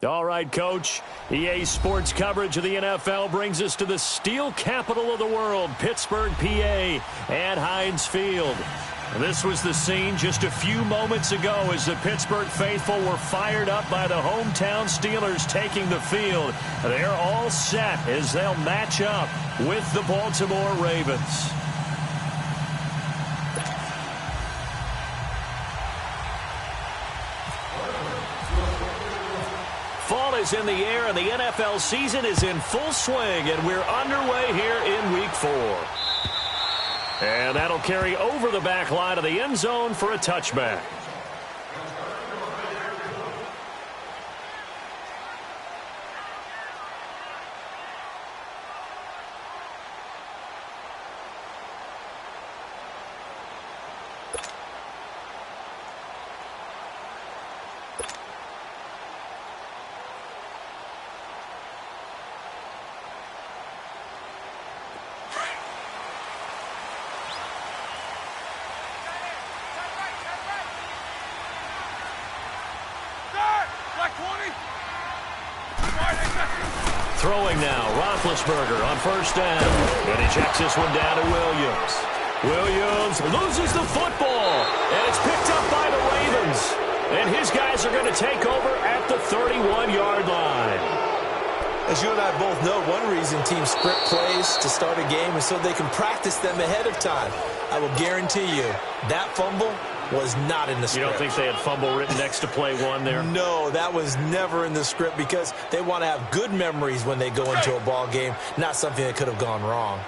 All right, Coach. EA Sports coverage of the NFL brings us to the steel capital of the world, Pittsburgh, PA, at Heinz Field. This was the scene just a few moments ago as the Pittsburgh faithful were fired up by the hometown Steelers taking the field. They're all set as they'll match up with the Baltimore Ravens. Fall is in the air, and the NFL season is in full swing, and we're underway here in Week 4. And that'll carry over the back line of the end zone for a touchback. Throwing now, Roethlisberger on first down. And he checks this one down to Williams. Williams loses the football. And it's picked up by the Ravens. And his guys are going to take over at the 31-yard line. As you and I both know, one reason teams script plays to start a game is so they can practice them ahead of time. I will guarantee you that fumble was not in the script. You don't think they had fumble written next to play one there? No, that was never in the script because they want to have good memories when they go into a ball game, not something that could have gone wrong.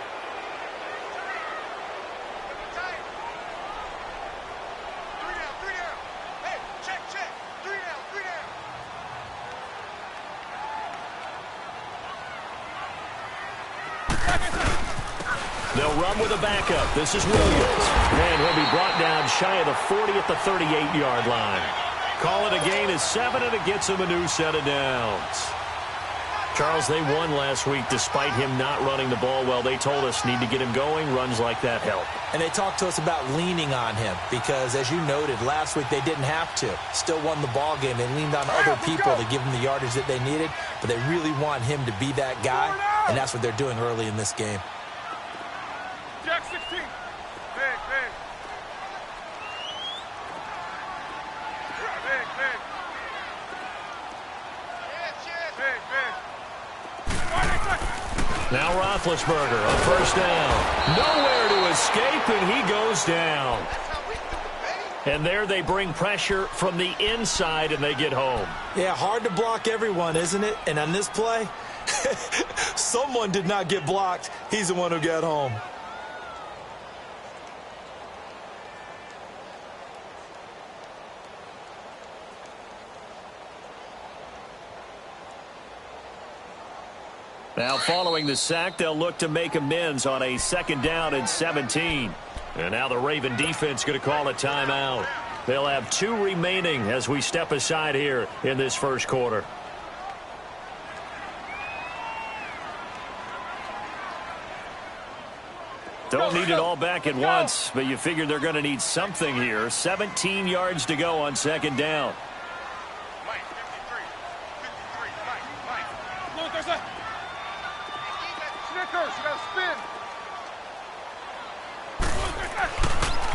They'll run with a backup. This is Williams. And he'll be brought down shy of the 40 at the 38-yard line. Call it a gain of 7, and it gets him a new set of downs. Charles, they won last week despite him not running the ball well. They told us need to get him going. Runs like that help. And they talked to us about leaning on him because, as you noted, last week they didn't have to. Still won the ball game. They leaned on other people to give them the yardage that they needed, but they really want him to be that guy, and that's what they're doing early in this game. Jack 16. Big, big. Big, big. Big, big. Now Roethlisberger on first down. Nowhere to escape, and he goes down. And there they bring pressure from the inside, and they get home. Yeah, hard to block everyone, isn't it? And on this play, someone did not get blocked. He's the one who got home. Now following the sack, they'll look to make amends on a 2nd down and 17. And now the Raven defense going to call a timeout. They'll have 2 remaining as we step aside here in this first quarter. Don't need it all back at once, but you figure they're going to need something here. 17 yards to go on 2nd down.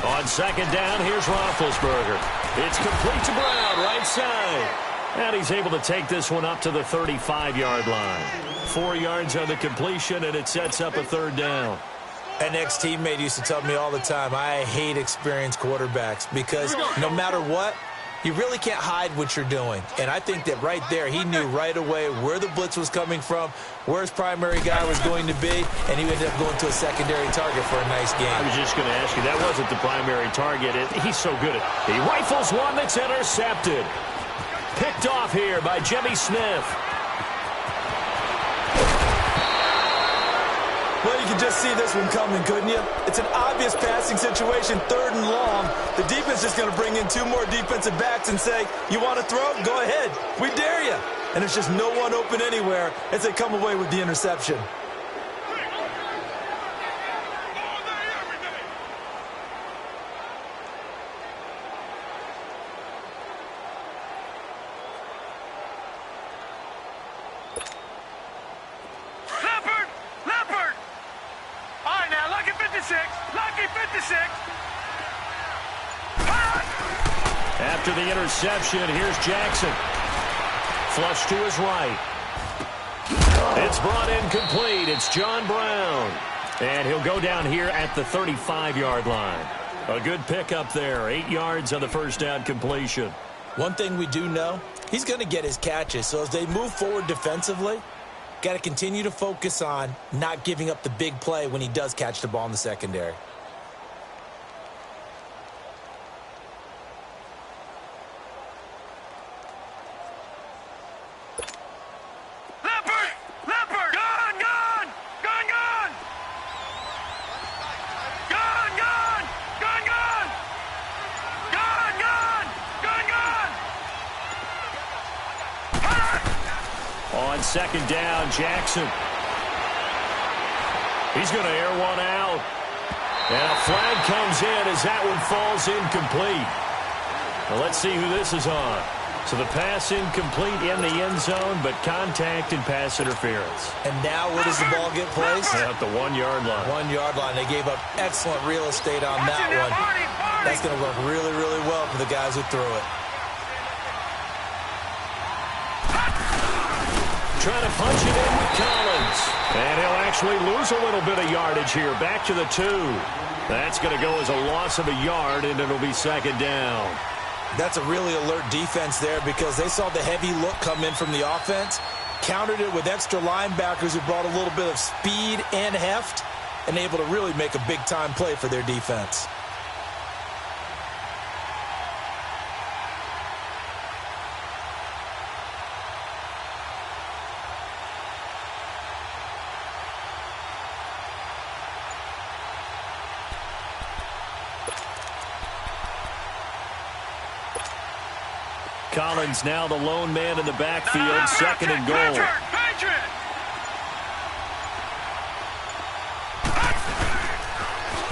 On 2nd down, here's Roethlisberger. It's complete to Brown, right side. And he's able to take this one up to the 35-yard line. 4 yards on the completion, and it sets up a 3rd down. An ex-teammate used to tell me all the time, I hate experienced quarterbacks because no matter what, you really can't hide what you're doing. And I think that right there, he knew right away where the blitz was coming from, where his primary guy was going to be, and he ended up going to a secondary target for a nice game. I was just going to ask you, that wasn't the primary target. He's so good at it. He rifles one that's intercepted. Picked off here by Jimmy Smith. Well, you can just see this one coming, couldn't you? It's an obvious passing situation, 3rd and long. The defense is going to bring in 2 more defensive backs and say, you want to throw? Go ahead. We dare you. And there's just no one open anywhere as they come away with the interception. 56. Lucky 56. After the interception, here's Jackson. Flush to his right. It's brought in complete. It's John Brown. And he'll go down here at the 35-yard line. A good pickup there. 8 yards on the first down completion. One thing we do know, he's going to get his catches. So as they move forward defensively, got to continue to focus on not giving up the big play when he does catch the ball in the secondary. On second down, Jackson. He's going to air one out. And a flag comes in as that one falls incomplete. Well, let's see who this is on. So the pass incomplete in the end zone, but contact and pass interference. And now where does the ball get placed? At the 1-yard line. 1-yard line. They gave up excellent real estate on that one. That's going to work really, really well for the guys who threw it. Trying to punch it in with Collins. And he'll actually lose a little bit of yardage here. Back to the 2. That's going to go as a loss of a yard, and it'll be second down. That's a really alert defense there because they saw the heavy look come in from the offense, countered it with extra linebackers who brought a little bit of speed and heft, and able to really make a big-time play for their defense. Collins now the lone man in the backfield, second and goal.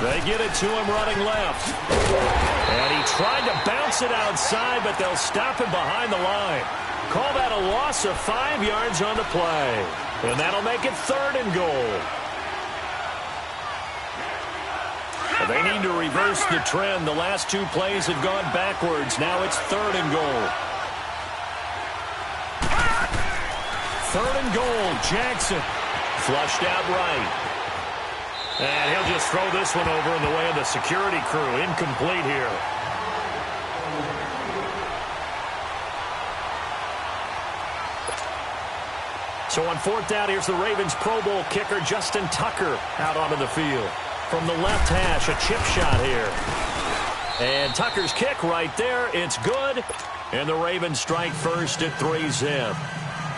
They get it to him running left. And he tried to bounce it outside, but they'll stop him behind the line. Call that a loss of 5 yards on the play. And that'll make it third and goal. They need to reverse the trend. The last 2 plays have gone backwards. Now it's third and goal. Third and goal, Jackson. Flushed out right. And he'll just throw this one over in the way of the security crew. Incomplete here. So on fourth down, here's the Ravens Pro Bowl kicker, Justin Tucker, out onto the field. From the left hash, a chip shot here. And Tucker's kick right there. It's good. And the Ravens strike first at 3-zip.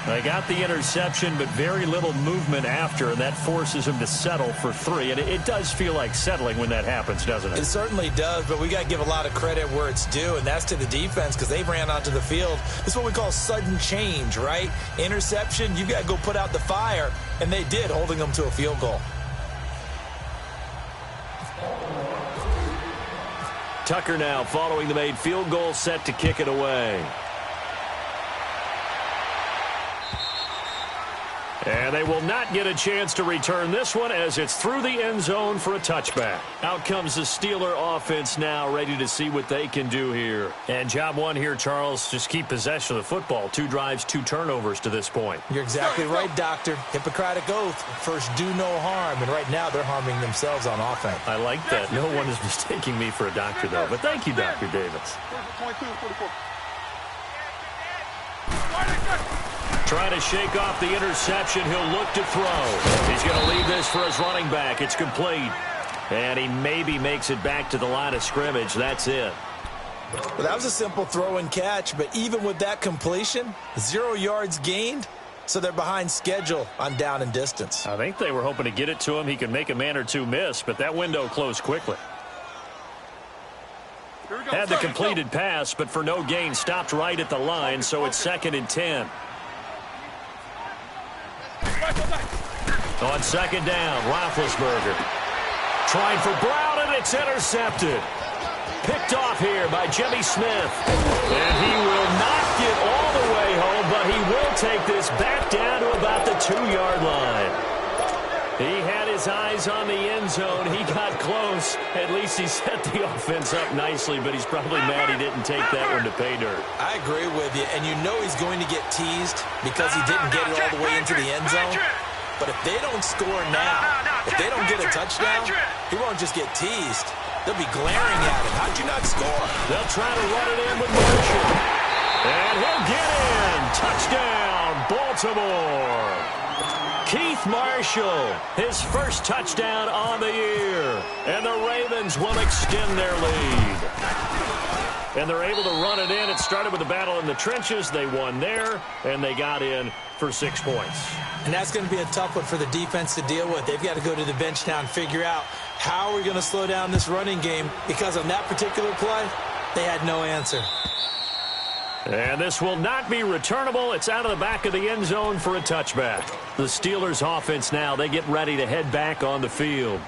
They got the interception, but very little movement after, and that forces him to settle for 3. And it does feel like settling when that happens, doesn't it? It certainly does, but we got to give a lot of credit where it's due, and that's to the defense because they ran onto the field. This is what we call sudden change, right? Interception, you got to go put out the fire, and they did, holding them to a field goal. Tucker now following the made field goal, set to kick it away. And they will not get a chance to return this one as it's through the end zone for a touchback. Out comes the Steeler offense now, ready to see what they can do here. And job one here, Charles, just keep possession of the football. 2 drives, 2 turnovers to this point. You're exactly right, Doctor. Hippocratic oath, first do no harm. And right now they're harming themselves on offense. I like that. No one is mistaking me for a doctor, though. But thank you, Dr. Davis. 22, 44. Trying to shake off the interception. He'll look to throw. He's going to leave this for his running back. It's complete. And he maybe makes it back to the line of scrimmage. That's it. Well, that was a simple throw and catch, but even with that completion, 0 yards gained, so they're behind schedule on down and distance. I think they were hoping to get it to him. He could make a man or 2 miss, but that window closed quickly. Had the completed pass, but for no gain, stopped right at the line, so it's 2nd and 10. On second down, Roethlisberger trying for Brown, and it's intercepted. Picked off here by Jimmy Smith. And he will not get all the way home, but he will take this back down to about the 2-yard line. He had his eyes on the end zone. He got close. At least he set the offense up nicely, but he's probably mad he didn't take that one to pay dirt. I agree with you, and you know he's going to get teased because he didn't get it all the way into the end zone. But if they don't score now, if they don't get a touchdown, he won't just get teased. They'll be glaring at him. How'd you not score? They'll try to run it in with Marshall. And he'll get in. Touchdown, Baltimore. Keith Marshall, his first touchdown on the year. And the Ravens will extend their lead. And they're able to run it in. It started with a battle in the trenches. They won there, and they got in for 6 points. And that's going to be a tough one for the defense to deal with. They've got to go to the bench now and figure out how are we going to slow down this running game, because on that particular play, they had no answer. And this will not be returnable. It's out of the back of the end zone for a touchback. The Steelers' offense now, they get ready to head back on the field.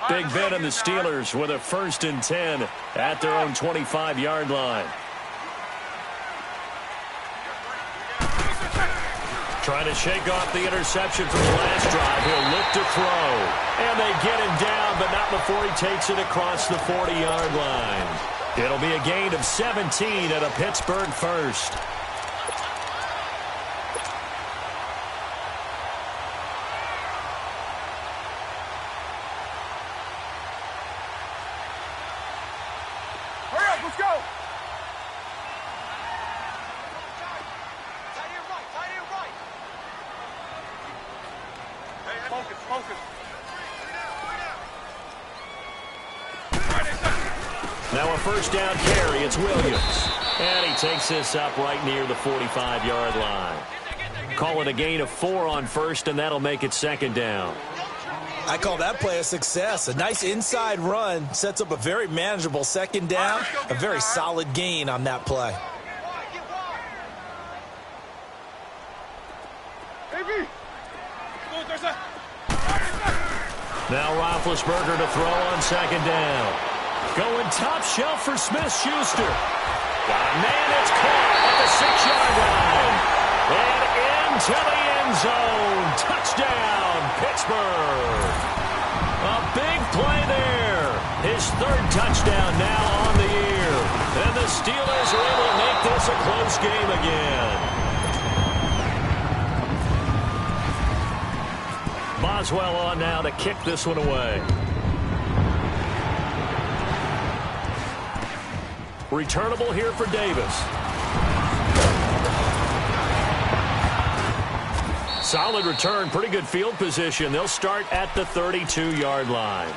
Big Ben and the Steelers with a 1st and 10 at their own 25-yard line. Trying to shake off the interception from the last drive. He'll look to throw. And they get him down, but not before he takes it across the 40-yard line. It'll be a gain of 17 at a Pittsburgh 1st. Let's go. Focus, focus. Now a 1st down carry. It's Williams. And he takes this up right near the 45-yard line. Call it a gain of 4 on 1st, and that'll make it 2nd down. I call that play a success. A nice inside run sets up a very manageable 2nd down. A very solid gain on that play. Now Roethlisberger to throw on 2nd down. Going top shelf for Smith-Schuster. Man, it's caught at the 6-yard line. And into the end zone. Touchdown, Pittsburgh. A big play there. His 3rd touchdown now on the year. And the Steelers are able to make this a close game again. Boswell on now to kick this one away. Returnable here for Davis. Solid return, pretty good field position. They'll start at the 32-yard line.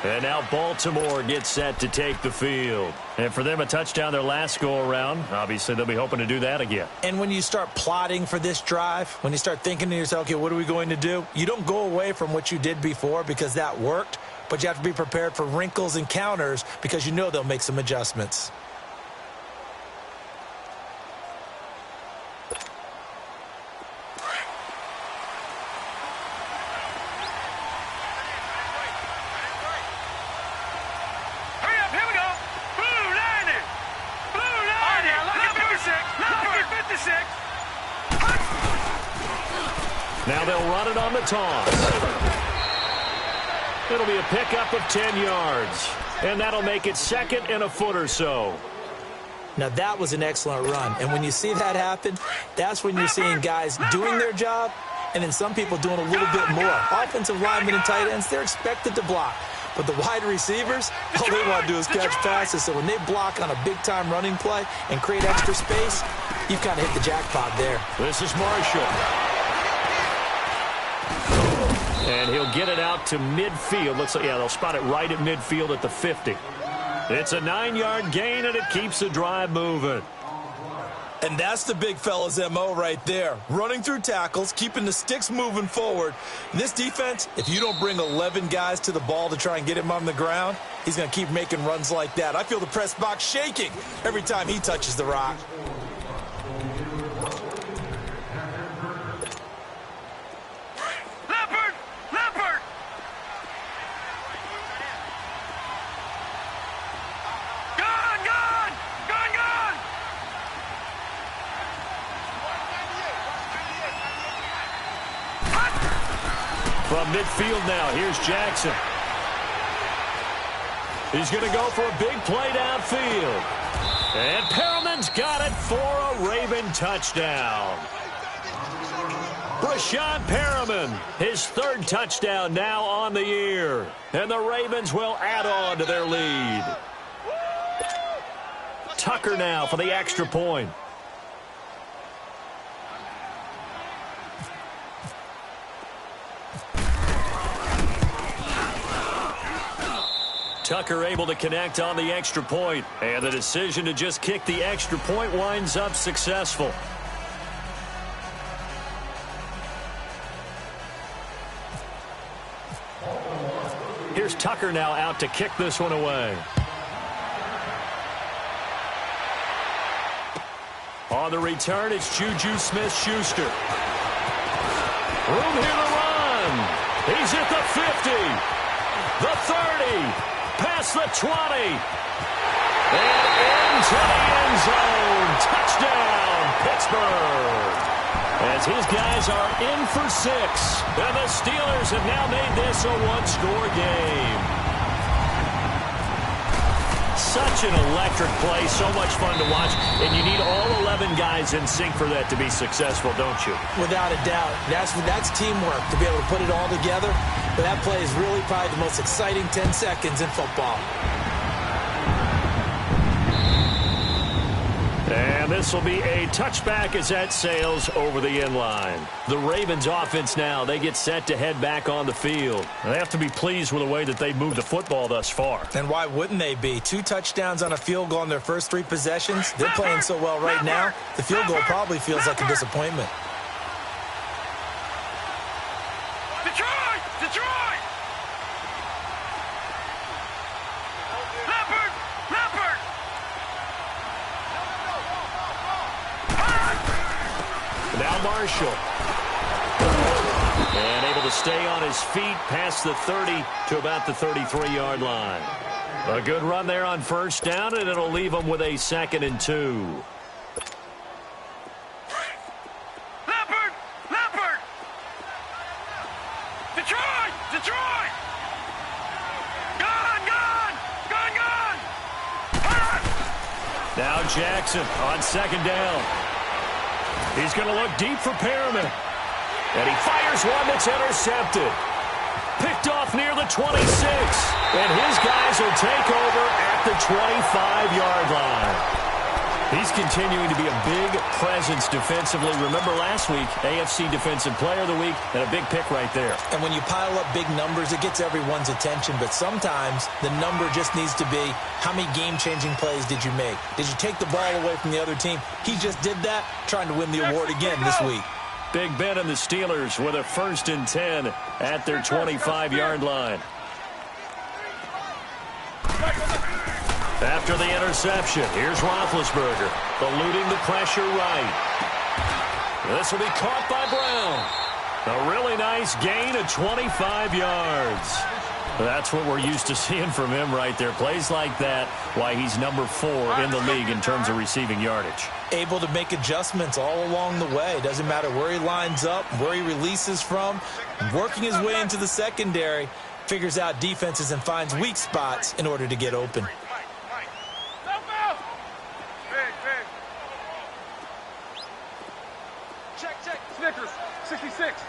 And now Baltimore gets set to take the field. And for them, a touchdown their last go-around. Obviously, they'll be hoping to do that again. And when you start plotting for this drive, when you start thinking to yourself, okay, what are we going to do? You don't go away from what you did before because that worked, but you have to be prepared for wrinkles and counters because you know they'll make some adjustments. Now they'll run it on the toss. It'll be a pickup of 10 yards. And that'll make it 2nd and a foot or so. Now that was an excellent run. And when you see that happen, that's when you're seeing guys doing their job and then some people doing a little bit more. Offensive linemen and tight ends, they're expected to block. But the wide receivers, all they want to do is catch passes. So when they block on a big-time running play and create extra space, you've kind of hit the jackpot there. This is Marshall. And he'll get it out to midfield. Looks like, yeah, they'll spot it right at midfield at the 50. It's a 9-yard gain, and it keeps the drive moving. And that's the big fella's MO right there. Running through tackles, keeping the sticks moving forward. This defense, if you don't bring 11 guys to the ball to try and get him on the ground, he's going to keep making runs like that. I feel the press box shaking every time he touches the rock. From midfield now, here's Jackson. He's going to go for a big play downfield. And Perriman's got it for a Raven touchdown. Brashad Perriman, his third touchdown now on the year. And the Ravens will add on to their lead. Tucker now for the extra point. Tucker able to connect on the extra point, and the decision to just kick the extra point winds up successful. Here's Tucker now out to kick this one away. On the return, it's Juju Smith-Schuster. Room here to run. He's at the 50, the 30, past the 20, and into the end zone. Touchdown, Pittsburgh. As his guys are in for 6, and the Steelers have now made this a one-score game. Such an electric play, so much fun to watch, and you need all 11 guys in sync for that to be successful, don't you? Without a doubt. That's teamwork, to be able to put it all together. But that play is really probably the most exciting 10 seconds in football. And this will be a touchback as that sails over the inline. The Ravens offense now, they get set to head back on the field. They have to be pleased with the way that they've moved the football thus far. And why wouldn't they be? 2 touchdowns on a field goal in their first 3 possessions. They're playing so well right now, the field goal probably feels like a disappointment. Marshall. And able to stay on his feet past the 30 to about the 33-yard line. A good run there on first down, and it'll leave them with a 2nd and 2. Leopard! Detroit! Gone! Now Jackson on 2nd down. He's going to look deep for Perriman. And he fires one that's intercepted. Picked off near the 26. And his guys will take over at the 25-yard line. He's continuing to be a big presence defensively. Remember last week, AFC Defensive Player of the Week, and a big pick right there. And when you pile up big numbers, it gets everyone's attention. But sometimes the number just needs to be, how many game-changing plays did you make? Did you take the ball away from the other team? He just did that, trying to win the award again this week. Big Ben and the Steelers with a 1st and 10 at their 25-yard line. After the interception, here's Roethlisberger, eluding the pressure right. This will be caught by Brown. A really nice gain of 25 yards. That's what we're used to seeing from him right there. Plays like that, why he's number 4 in the league in terms of receiving yardage. Able to make adjustments all along the way. Doesn't matter where he lines up, where he releases from. Working his way into the secondary, figures out defenses and finds weak spots in order to get open. Snickers, 66.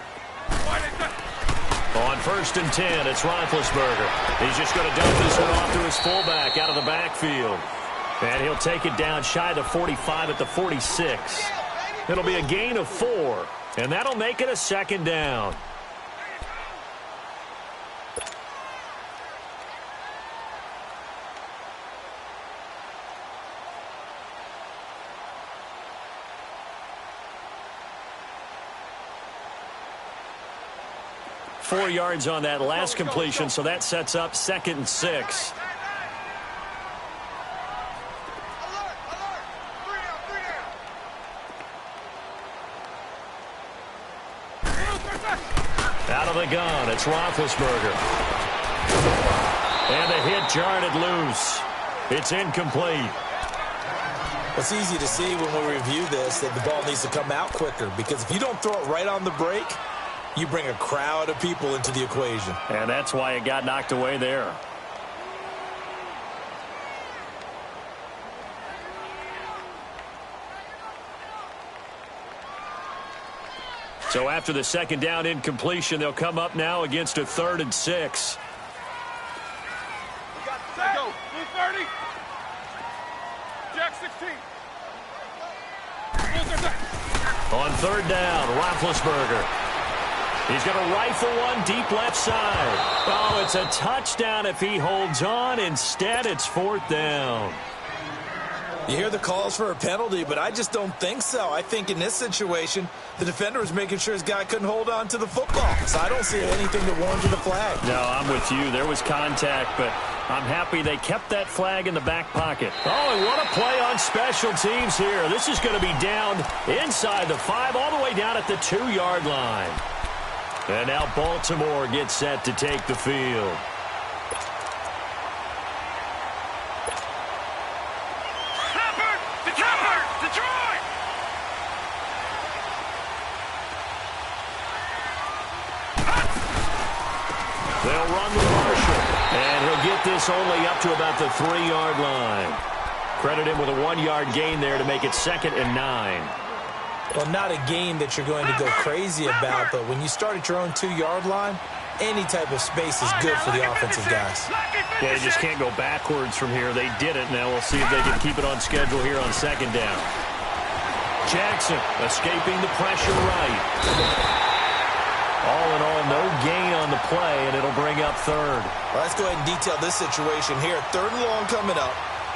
On 1st and 10, it's Roethlisberger. He's just going to dump this one off to his fullback out of the backfield. And he'll take it down shy of the 45 at the 46. It'll be a gain of 4, and that'll make it a 2nd down. Four yards on that last completion, so that sets up 2nd and 6. Out of the gun, it's Roethlisberger. And the hit jarred it loose. It's incomplete. It's easy to see when we review this that the ball needs to come out quicker, because if you don't throw it right on the break, you bring a crowd of people into the equation. And that's why it got knocked away there. So after the second down incompletion, they'll come up now against a 3rd and 6. We got set. Go. Blue 30. Jack 16. On 3rd down, Roethlisberger. He's going to rifle one deep left side. Oh, it's a touchdown if he holds on. Instead, it's 4th down. You hear the calls for a penalty, but I just don't think so. I think in this situation, the defender was making sure his guy couldn't hold on to the football. So I don't see anything that warranted a flag. No, I'm with you. There was contact, but I'm happy they kept that flag in the back pocket. Oh, and what a play on special teams here. This is going to be down inside the 5, all the way down at the 2-yard line. And now Baltimore gets set to take the field. They'll run with Marshall, and he'll get this only up to about the 3-yard line. Credit him with a 1-yard gain there to make it 2nd and 9. Well, not a game that you're going to go crazy about, but when you start at your own 2-yard line, any type of space is good for the offensive guys. Yeah, they just can't go backwards from here. They did it. Now we'll see if they can keep it on schedule here on 2nd down. Jackson escaping the pressure right. All in all, no gain on the play, and it'll bring up 3rd. Well, let's go ahead and detail this situation here. 3rd and long coming up,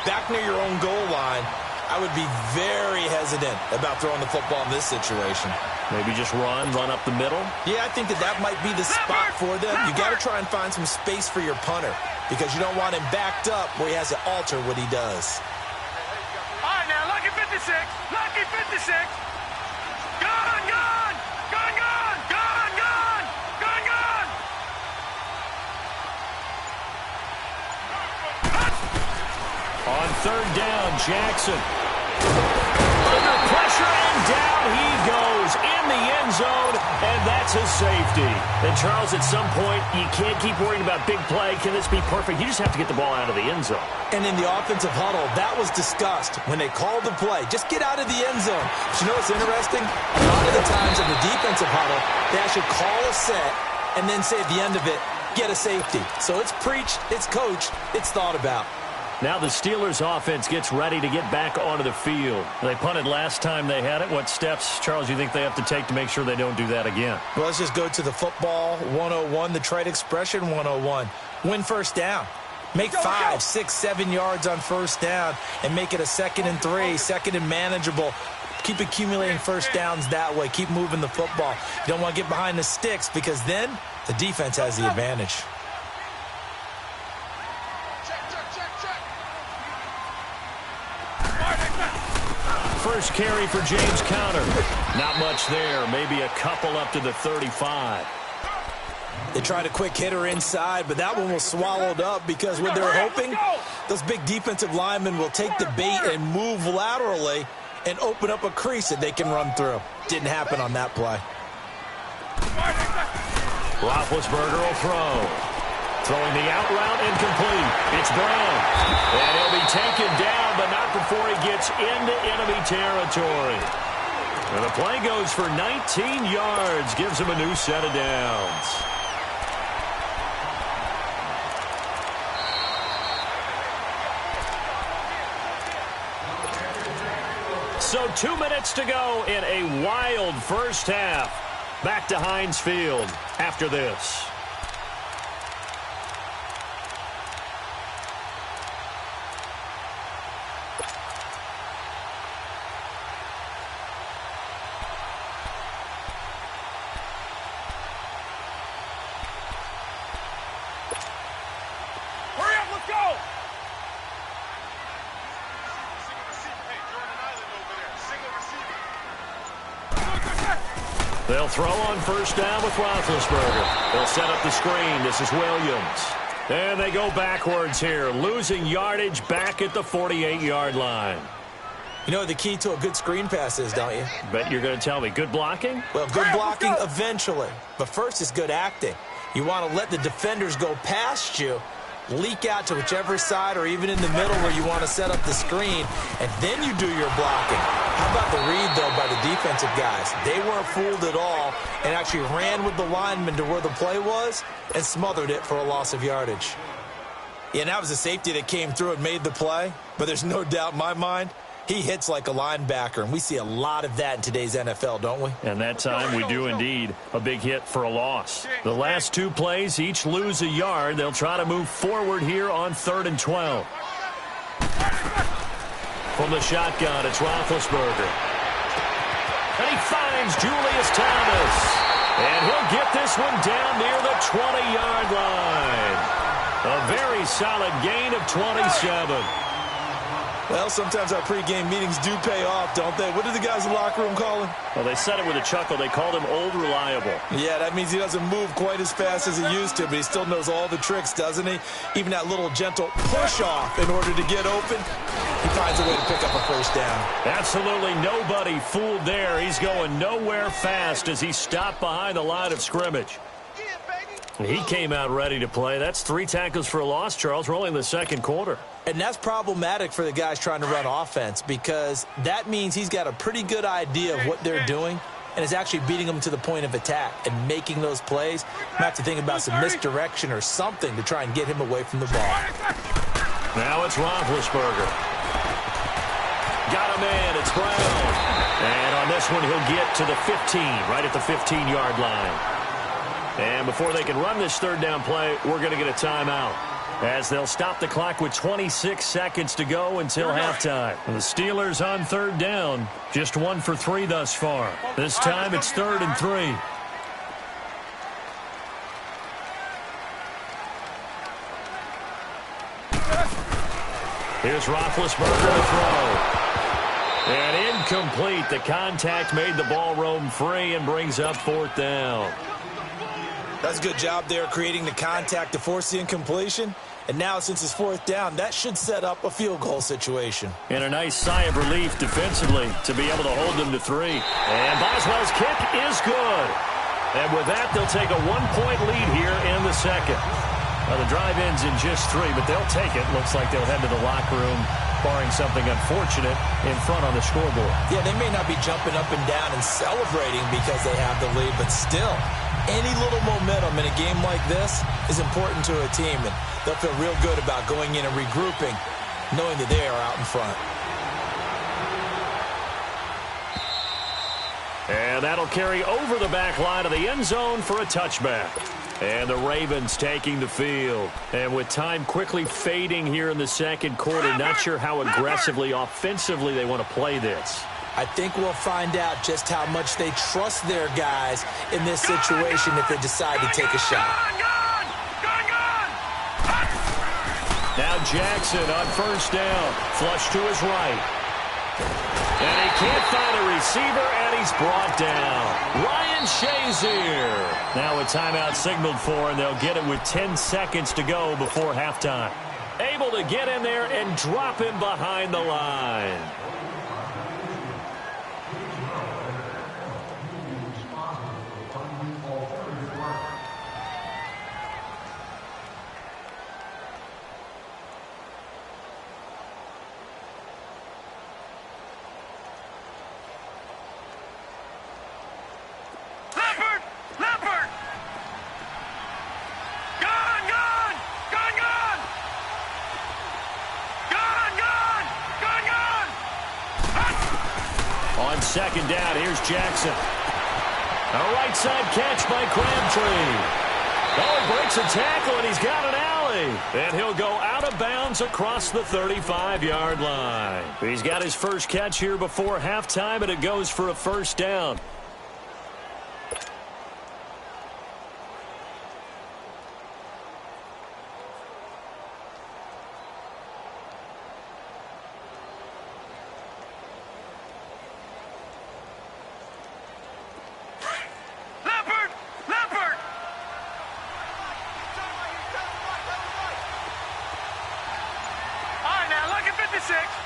back near your own goal line. I would be very hesitant about throwing the football in this situation. Maybe just run up the middle? Yeah, I think that might be the spot for them. You got to try and find some space for your punter because you don't want him backed up where he has to alter what he does. All right, now, lucky 56. Lucky 56. Gone, gone. Gone, gone. Gone, gone. Gone, gone. On 3rd down, Jackson. Under pressure, and down he goes in the end zone, and that's a safety. And, Charles, at some point, you can't keep worrying about big play. Can this be perfect? You just have to get the ball out of the end zone. And in the offensive huddle, that was discussed when they called the play. Just get out of the end zone. But you know what's interesting? A lot of the times in the defensive huddle, they actually call a set and then say at the end of it, get a safety. So it's preached, it's coached, it's thought about. Now the Steelers offense gets ready to get back onto the field. They punted last time they had it. What steps, Charles, you think they have to take to make sure they don't do that again? Well, let's just go to the football 101, the trade expression 101. Win 1st down. Make 5, 6, 7 yards on 1st down and make it a 2nd and 3, 2nd and manageable. Keep accumulating 1st downs that way. Keep moving the football. You don't want to get behind the sticks because then the defense has the advantage. First carry for James Conner. Not much there. Maybe a couple up to the 35. They tried a quick hitter inside, but that one was swallowed up because what they're hoping, those big defensive linemen will take the bait and move laterally and open up a crease that they can run through. Didn't happen on that play. Roethlisberger will throw. Throwing the out route incomplete. It's Brown. And he'll be taken down, but not before he gets into enemy territory. And the play goes for 19 yards. Gives him a new set of downs. So 2 minutes to go in a wild first half. Back to Heinz Field after this. They'll throw on first down with Roethlisberger. They'll set up the screen. This is Williams. And they go backwards here, losing yardage back at the 48-yard line. You know what the key to a good screen pass is, don't you? Bet you're going to tell me. Good blocking? Well, good blocking eventually. But first is good acting. You want to let the defenders go past you, leak out to whichever side or even in the middle where you want to set up the screen, and then you do your blocking. How about the read, though, by the defensive guys? They weren't fooled at all and actually ran with the lineman to where the play was and smothered it for a loss of yardage. Yeah, and that was a safety that came through and made the play, but there's no doubt in my mind he hits like a linebacker, and we see a lot of that in today's NFL, don't we? And that time we do indeed. A big hit for a loss. The last two plays each lose a yard. They'll try to move forward here on 3rd and 12. From the shotgun, it's Roethlisberger. And he finds Julius Thomas. And he'll get this one down near the 20-yard line. A very solid gain of 27. Well, sometimes our pregame meetings do pay off, don't they? What do the guys in the locker room call him? Well, they said it with a chuckle. They called him Old Reliable. Yeah, that means he doesn't move quite as fast as he used to, but he still knows all the tricks, doesn't he? Even that little gentle push-off in order to get open, he finds a way to pick up a first down. Absolutely nobody fooled there. He's going nowhere fast as he stopped behind the line of scrimmage. He came out ready to play. That's 3 tackles for a loss, Charles. We're only in the second quarter. And that's problematic for the guys trying to run offense because that means he's got a pretty good idea of what they're doing and is actually beating them to the point of attack and making those plays. You have to think about some misdirection or something to try and get him away from the ball. Now it's Roethlisberger. Got him in. It's Brown. And on this one, he'll get to the 15, right at the 15-yard line. And before they can run this 3rd down play, we're going to get a timeout, as they'll stop the clock with 26 seconds to go until halftime. The Steelers on 3rd down, just 1 for 3 thus far. This time it's 3rd and 3. Here's Roethlisberger to throw. And incomplete. The contact made the ball roam free and brings up 4th down. That's a good job there creating the contact to force the incompletion. And now, since it's 4th down, that should set up a field goal situation. And a nice sigh of relief defensively to be able to hold them to 3. And Boswell's kick is good. And with that, they'll take a 1-point lead here in the second. Well, the drive ends in just 3, but they'll take it. Looks like they'll head to the locker room, barring something unfortunate in front on the scoreboard. Yeah, they may not be jumping up and down and celebrating because they have the lead, but still, any little momentum in a game like this is important to a team, and they'll feel real good about going in and regrouping, knowing that they are out in front. And that'll carry over the back line of the end zone for a touchback. And the Ravens taking the field. And with time quickly fading here in the second quarter, not sure how aggressively, offensively they want to play this. I think we'll find out just how much they trust their guys in this situation if they decide to take a shot. Now Jackson on 1st down. Flush to his right. And he can't find a receiver, and he's brought down. Ryan Shazier. Now a timeout signaled for, and they'll get it with 10 seconds to go before halftime. Able to get in there and drop him behind the line. On 2nd down, here's Jackson. A right side catch by Crabtree. Oh, he breaks a tackle, and he's got an alley. And he'll go out of bounds across the 35-yard line. He's got his first catch here before halftime, and it goes for a 1st down.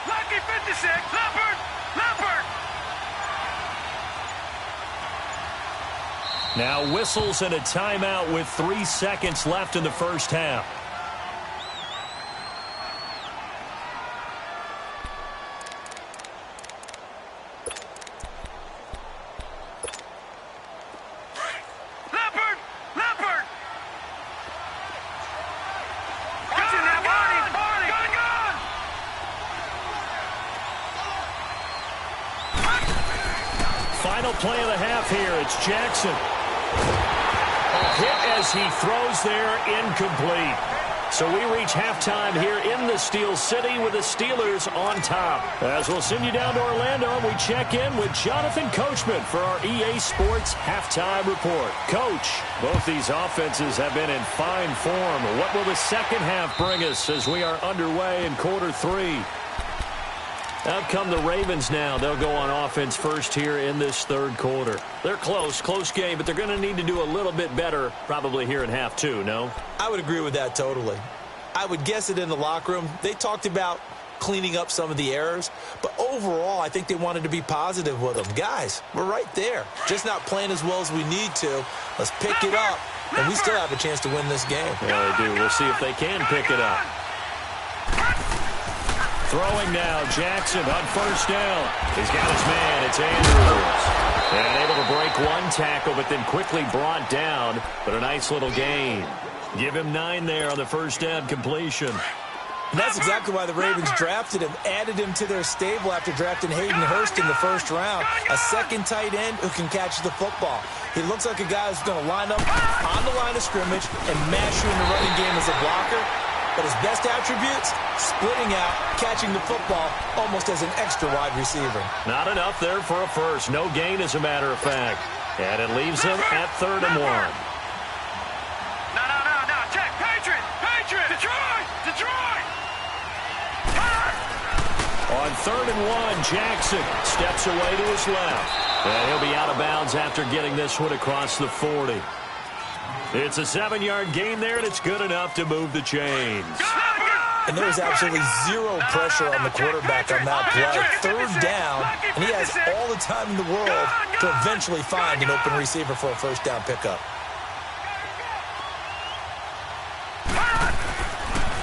Lucky 56, Leopard. Now whistles and a timeout with 3 seconds left in the first half. Final play of the half here. It's Jackson. A hit as he throws there, incomplete. So we reach halftime here in the Steel City with the Steelers on top. As we'll send you down to Orlando, we check in with Jonathan Coachman for our EA Sports Halftime Report. Coach, both these offenses have been in fine form. What will the second half bring us as we are underway in quarter 3? Out come the Ravens now. They'll go on offense first here in this third quarter. They're close game, but they're going to need to do a little bit better probably here in half 2, no? I would agree with that totally. I would guess it in the locker room. They talked about cleaning up some of the errors, but overall I think they wanted to be positive with them. Guys, we're right there. Just not playing as well as we need to. Let's pick it up, and we still have a chance to win this game. Yeah, they do. We'll see if they can pick it up. Throwing now, Jackson on first down. He's got his man. It's Andrews. And able to break one tackle, but then quickly brought down. But a nice little gain. Give him 9 there on the first down completion. And that's exactly why the Ravens drafted him, added him to their stable after drafting Hayden Hurst in the first round. A second tight end who can catch the football. He looks like a guy who's going to line up on the line of scrimmage and mash you in the running game as a blocker. But his best attributes, splitting out, catching the football almost as an extra wide receiver. Not enough there for a first. No gain, as a matter of fact. And it leaves him at 3rd and 1. No. Check. Patriot. Detroit. On 3rd and 1, Jackson steps away to his left. And he'll be out of bounds after getting this one across the 40. It's a 7-yard gain there, and it's good enough to move the chains. And there's absolutely zero pressure on the quarterback on that play. 3rd down, and he has all the time in the world to eventually find an open receiver for a first down pickup.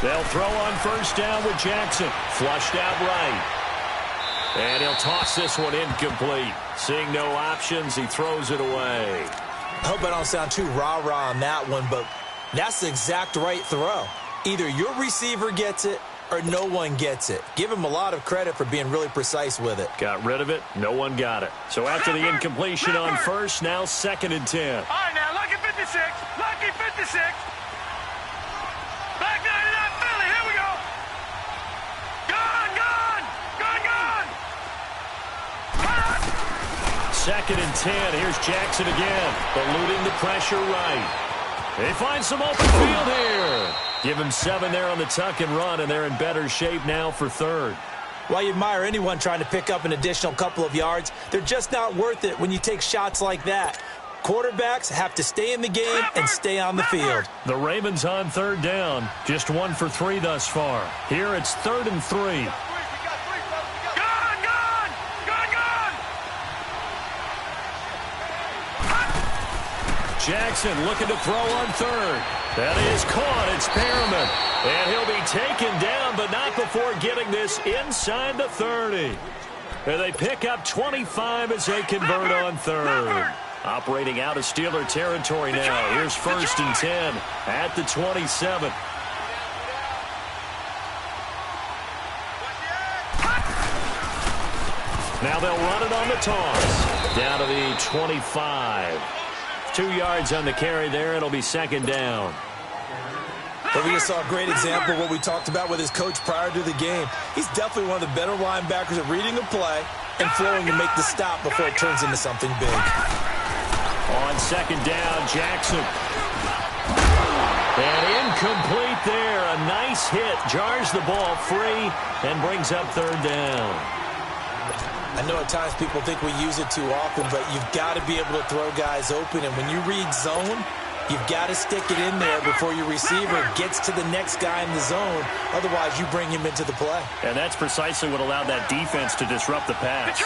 They'll throw on first down with Jackson. Flushed out right. And he'll toss this one incomplete. Seeing no options, he throws it away. I hope I don't sound too rah-rah on that one, but that's the exact right throw. Either your receiver gets it or no one gets it. Give him a lot of credit for being really precise with it. Got rid of it. No one got it. So after the incompletion on first, now 2nd and 10. All right, now, lucky 56. Back 99 Philly. Here we go. Gone. 2nd and 10. Here's Jackson again, eluding the pressure right. They find some open field here. Give him 7 there on the tuck and run, and they're in better shape now for 3rd. While you admire anyone trying to pick up an additional couple of yards, they're just not worth it when you take shots like that. Quarterbacks have to stay in the game and stay on the field. The Ravens on 3rd down, just 1 for 3 thus far. Here it's 3rd and 3. Jackson looking to throw on 3rd. That is caught. It's Perriman. And he'll be taken down, but not before getting this inside the 30. And they pick up 25 as they convert on 3rd. Operating out of Steeler territory now. Here's 1st and 10 at the 27. Now they'll run it on the toss. Down to the 25. 2 yards on the carry there. It'll be 2nd down. But we just saw a great example of what we talked about with his coach prior to the game. He's definitely one of the better linebackers at reading a play and flowing to make the stop before it turns into something big. On 2nd down, Jackson. And incomplete there. A nice hit. Jars the ball free and brings up 3rd down. I know at times people think we use it too often, but you've got to be able to throw guys open. And when you read zone, you've got to stick it in there before your receiver gets to the next guy in the zone. Otherwise, you bring him into the play. And that's precisely what allowed that defense to disrupt the pass.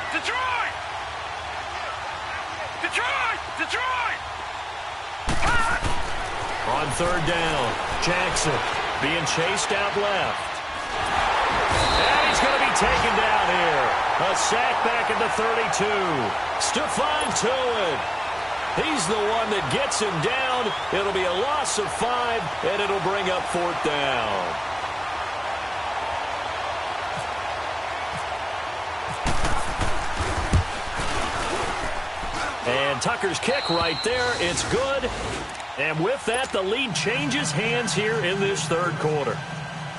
Detroit! On third down, Jackson being chased out left. And he's going to be taken down here. A sack back at the 32. Stephon Tuitt. He's the one that gets him down. It'll be a loss of 5, and it'll bring up fourth down. And Tucker's kick right there. It's good. And with that, the lead changes hands here in this third quarter.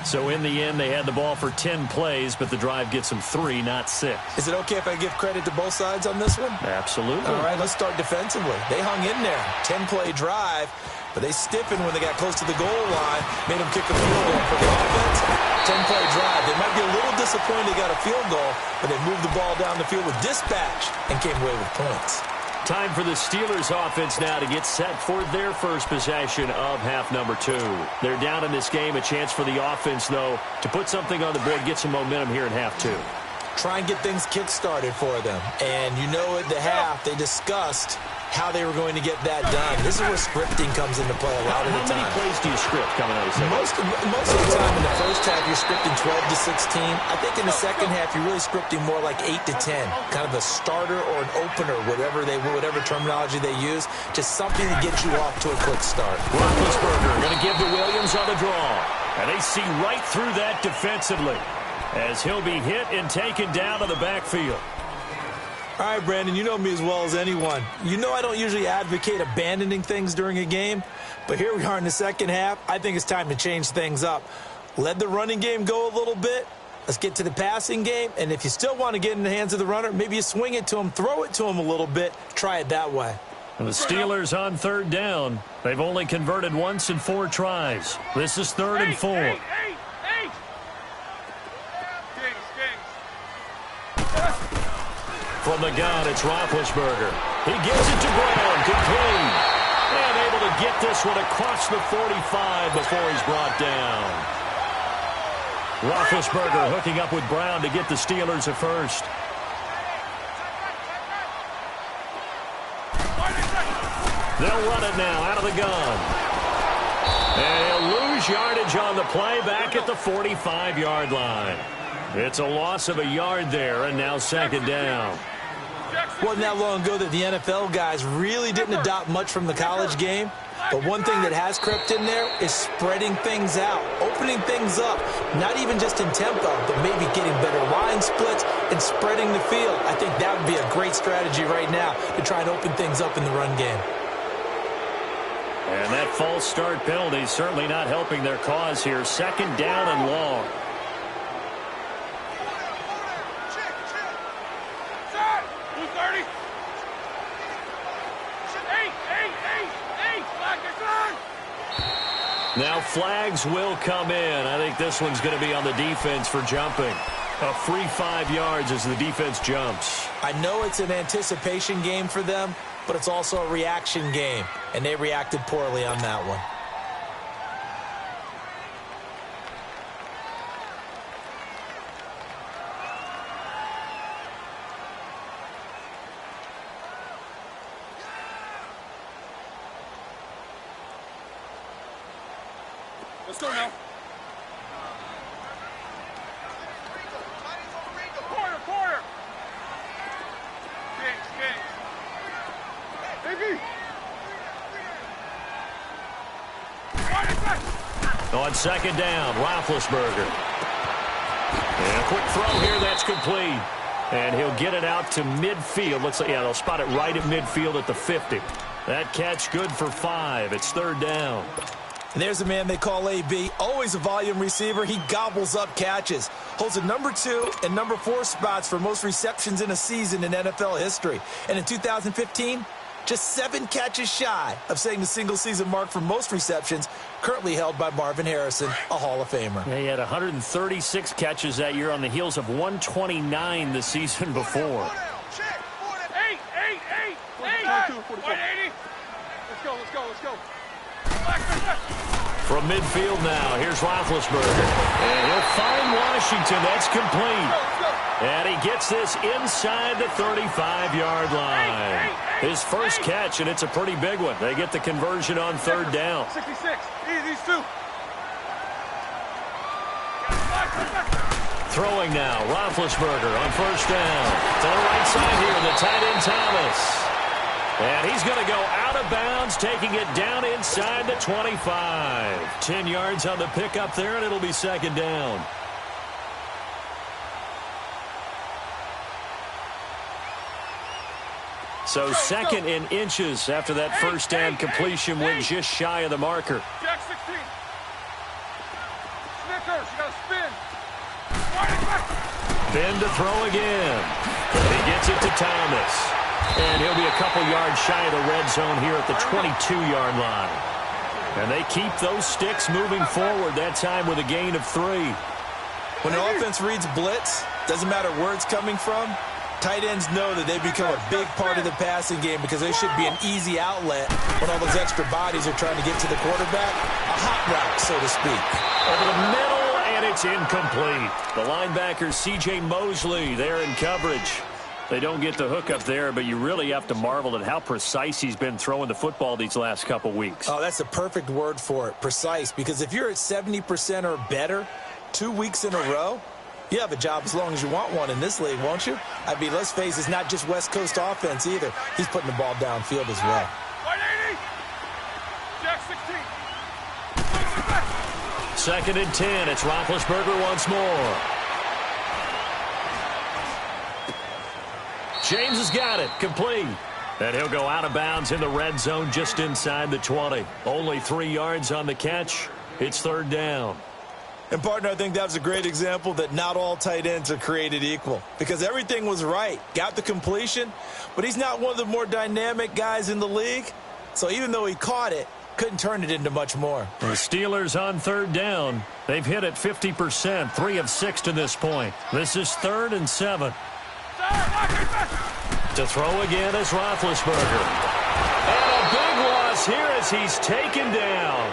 So in the end, they had the ball for 10 plays, but the drive gets them 3, not 6. Is it okay if I give credit to both sides on this one? Absolutely. All right, let's start defensively. They hung in there. 10-play drive, but they stiffened when they got close to the goal line, made them kick a field goal for the offense. 10-play drive. They might be a little disappointed they got a field goal, but they moved the ball down the field with dispatch and came away with points. Time for the Steelers offense now to get set for their first possession of half number 2. They're down in this game. A chance for the offense, though, to put something on the board, get some momentum here in half 2. Try and get things kick-started for them. And you know at the half, they discussed how they were going to get that done. This is where scripting comes into play a lot of the time. How many plays do you script coming out of the second? Most of the time in the first half, you're scripting 12 to 16. I think in the second half, you're really scripting more like 8 to 10. Kind of a starter or an opener, whatever terminology they use. Just something to get you off to a quick start. Roethlisberger going to give to Williams on the draw. And they see right through that defensively as he'll be hit and taken down to the backfield. All right, Brandon, you know me as well as anyone. You know I don't usually advocate abandoning things during a game, but here we are in the second half. I think it's time to change things up. Let the running game go a little bit. Let's get to the passing game, and if you still want to get in the hands of the runner, maybe you swing it to him, throw it to him a little bit, try it that way. And the Steelers on third down. They've only converted once in 4 tries. This is 3rd and 4. From the gun, it's Roethlisberger. He gives it to Brown, complete. And able to get this one across the 45 before he's brought down. Roethlisberger hooking up with Brown to get the Steelers a first. They'll run it now out of the gun. And he'll lose yardage on the play back at the 45-yard line. It's a loss of a yard there, and now second down. Wasn't that long ago that the NFL guys really didn't adopt much from the college game. But one thing that has crept in there is spreading things out, opening things up, not even just in tempo, but maybe getting better line splits and spreading the field. I think that would be a great strategy right now to try and open things up in the run game. And that false start penalty is certainly not helping their cause here. Second down and long. Now flags will come in. I think this one's going to be on the defense for jumping. A free 5 yards as the defense jumps. I know it's an anticipation game for them, but it's also a reaction game, and they reacted poorly on that one. Let's go now. Quarter. Kings. Baby. On second down, Roethlisberger. And a quick throw here, that's complete. And he'll get it out to midfield. Looks like, yeah, they'll spot it right at midfield at the 50. That catch good for 5. It's third down. And there's a man they call AB, always a volume receiver. He gobbles up catches. Holds the number 2 and number 4 spots for most receptions in a season in NFL history. And in 2015, just 7 catches shy of setting the single-season mark for most receptions, currently held by Marvin Harrison, a Hall of Famer. Yeah, he had 136 catches that year on the heels of 129 the season before. 180. Let's go. From midfield now, here's Roethlisberger. And he'll find Washington. That's complete. And he gets this inside the 35-yard line. His first catch, and it's a pretty big one. They get the conversion on third down. 66. These two. Throwing now, Roethlisberger on first down. To the right side here, the tight end Thomas. And he's going to go out of bounds, taking it down inside the 25. 10 yards on the pickup there, and it'll be second down. So second in inches after that first down completion went just shy of the marker. Jack 16. Snickers, you got to spin. Ben to throw again. He gets it to Thomas. And he'll be a couple yards shy of the red zone here at the 22-yard line. And they keep those sticks moving forward, that time with a gain of 3. When the offense reads blitz, doesn't matter where it's coming from, tight ends know that they become a big part of the passing game because they should be an easy outlet when all those extra bodies are trying to get to the quarterback. A hot route, so to speak. Over the middle, and it's incomplete. The linebacker, C.J. Mosley, there in coverage. They don't get the hook up there, but you really have to marvel at how precise he's been throwing the football these last couple weeks. Oh, that's a perfect word for it, precise, because if you're at 70% or better 2 weeks in a row, you have a job as long as you want one in this league, won't you? I mean, let's face it, it's not just West Coast offense either. He's putting the ball downfield as well. 180. Jack 16. Second and 10. It's Roethlisberger once more. James has got it. Complete. And he'll go out of bounds in the red zone just inside the 20. Only 3 yards on the catch. It's third down. And, partner, I think that was a great example that not all tight ends are created equal because everything was right. Got the completion, but he's not one of the more dynamic guys in the league. So even though he caught it, couldn't turn it into much more. The Steelers on third down. They've hit it 50%, 3 of 6 to this point. This is 3rd and 7. To throw again is Roethlisberger. And a big loss here as he's taken down.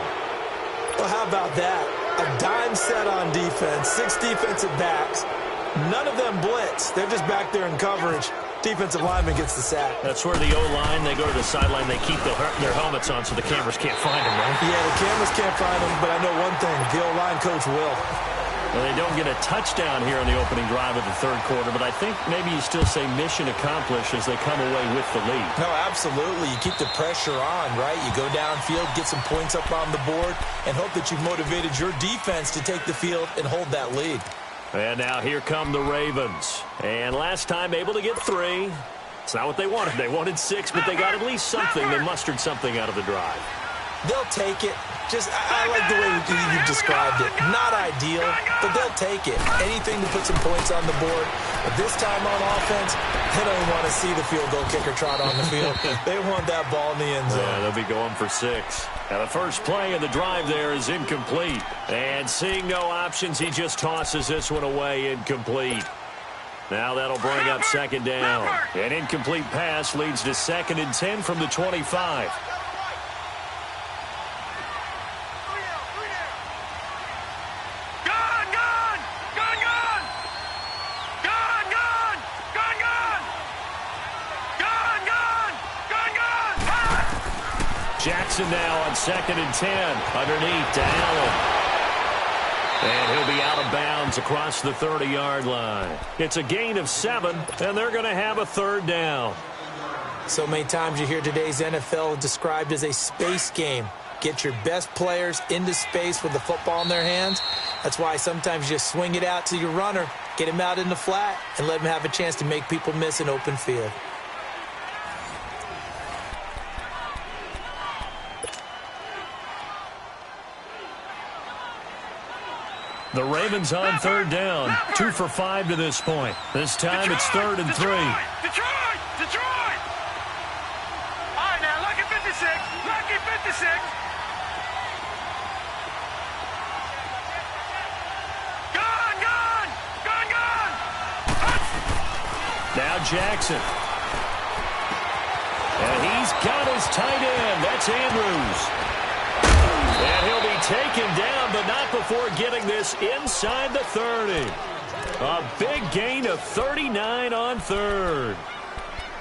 Well, how about that? A dime set on defense, 6 defensive backs. None of them blitz. They're just back there in coverage. Defensive lineman gets the sack. That's where the O-line, they go to the sideline, they keep their helmets on so the cameras can't find them, right? Yeah, the cameras can't find them, but I know one thing. The O-line coach will. Well, they don't get a touchdown here in the opening drive of the third quarter, but I think maybe you still say mission accomplished as they come away with the lead. No, absolutely. You keep the pressure on, right? You go downfield, get some points up on the board, and hope that you've motivated your defense to take the field and hold that lead. And now here come the Ravens. And last time able to get 3. It's not what they wanted. They wanted 6, but they got at least something. They mustered something out of the drive. They'll take it. I like the way you described it. Not ideal, but they'll take it. Anything to put some points on the board. But this time on offense, they don't even want to see the field goal kicker trot on the field. They want that ball in the end zone. Yeah, they'll be going for 6. Now the first play of the drive there is incomplete. And seeing no options, he just tosses this one away, incomplete. Now that'll bring up second down. An incomplete pass leads to 2nd and 10 from the 25. Jackson now on 2nd and 10. Underneath to Allen. And he'll be out of bounds across the 30-yard line. It's a gain of 7, and they're going to have a third down. So many times you hear today's NFL described as a space game. Get your best players into space with the football in their hands. That's why sometimes you just swing it out to your runner, get him out in the flat, and let him have a chance to make people miss an open field. The Ravens on third down, 2 for 5 to this point. This time it's 3rd and 3. Detroit! All right, now, lucky 56. Lucky 56. Gone! Now Jackson. And he's got his tight end. That's Andrews. And he'll be taken down, but not before getting this inside the 30. A big gain of 39 on third.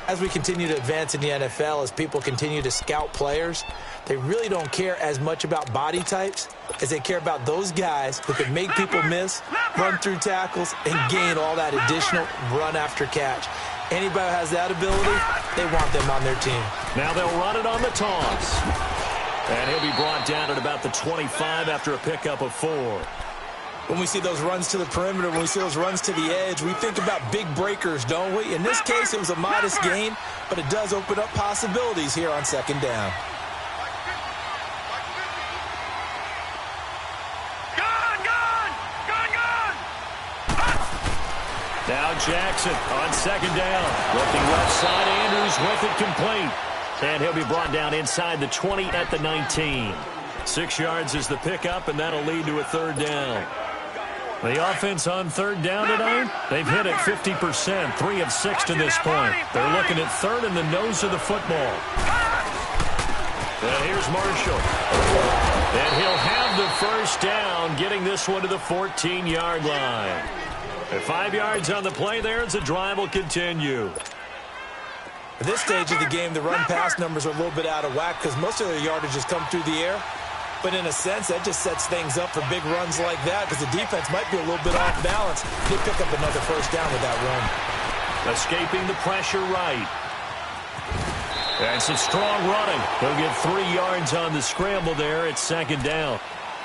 As we continue to advance in the NFL, as people continue to scout players, they really don't care as much about body types as they care about those guys who can make people miss, run through tackles, and gain all that additional run after catch. Anybody who has that ability, they want them on their team. Now they'll run it on the toss. And he'll be brought down at about the 25 after a pickup of 4. When we see those runs to the perimeter, when we see those runs to the edge, we think about big breakers, don't we? In this case, it was a modest gain, but it does open up possibilities here on second down. Now Jackson on second down. Looking left side, Andrews with it complete. And he'll be brought down inside the 20 at the 19. 6 yards is the pickup, and that'll lead to a third down. The offense on third down tonight, they've hit it 50%, 3 of 6 to this point. They're looking at third in the nose of the football. And here's Marshall. And he'll have the first down, getting this one to the 14-yard line. At 5 yards on the play there, as the drive will continue. At this stage of the game, the run-pass numbers are a little bit out of whack because most of their yardage has come through the air. But in a sense, that just sets things up for big runs like that because the defense might be a little bit off balance. They pick up another first down with that run. Escaping the pressure right. That's a strong running. He'll get 3 yards on the scramble there at second down.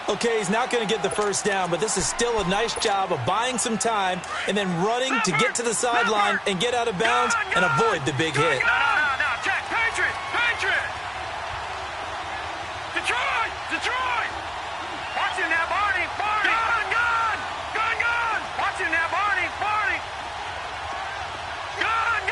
Okay, he's not going to get the first down, but this is still a nice job of buying some time and then running to get to the sideline and get out of bounds and avoid the big hit. No, Jack, Patriot! Detroit! Watching that Barney! Gun! Watching that Barney! Gun!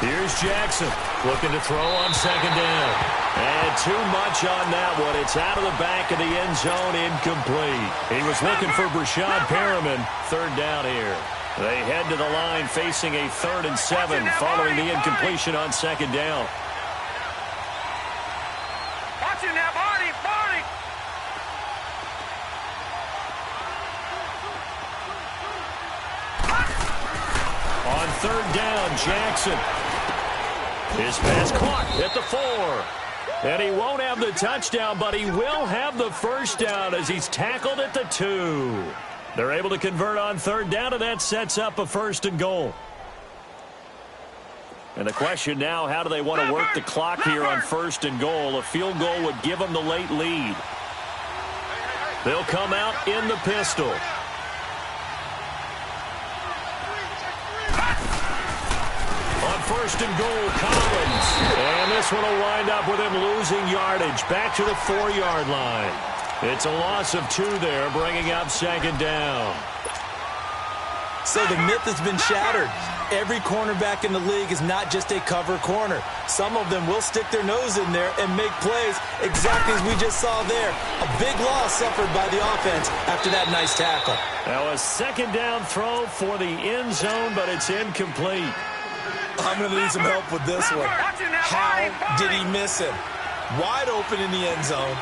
Here's Jackson looking to throw on second down. And too much on that one. It's out of the back of the end zone, incomplete. He was looking for Brashad Perriman. Third down here. They head to the line facing a 3rd and 7 following the incompletion on second down. Watching that Barney! On third down, Jackson. His pass caught at the 4. And he won't have the touchdown, but he will have the first down as he's tackled at the 2. They're able to convert on third down, and that sets up a 1st and goal. And the question now, how do they want to work the clock here on 1st and goal? A field goal would give them the late lead. They'll come out in the pistol. On 1st and goal, Collins. And this one will wind up with him losing yardage back to the 4-yard line. It's a loss of 2 there, bringing up second down. So the myth has been shattered. Every cornerback in the league is not just a cover corner. Some of them will stick their nose in there and make plays exactly as we just saw there. A big loss suffered by the offense after that nice tackle. Now a second down throw for the end zone, but it's incomplete. I'm going to need some help with this one. How did he miss him? Wide open in the end zone.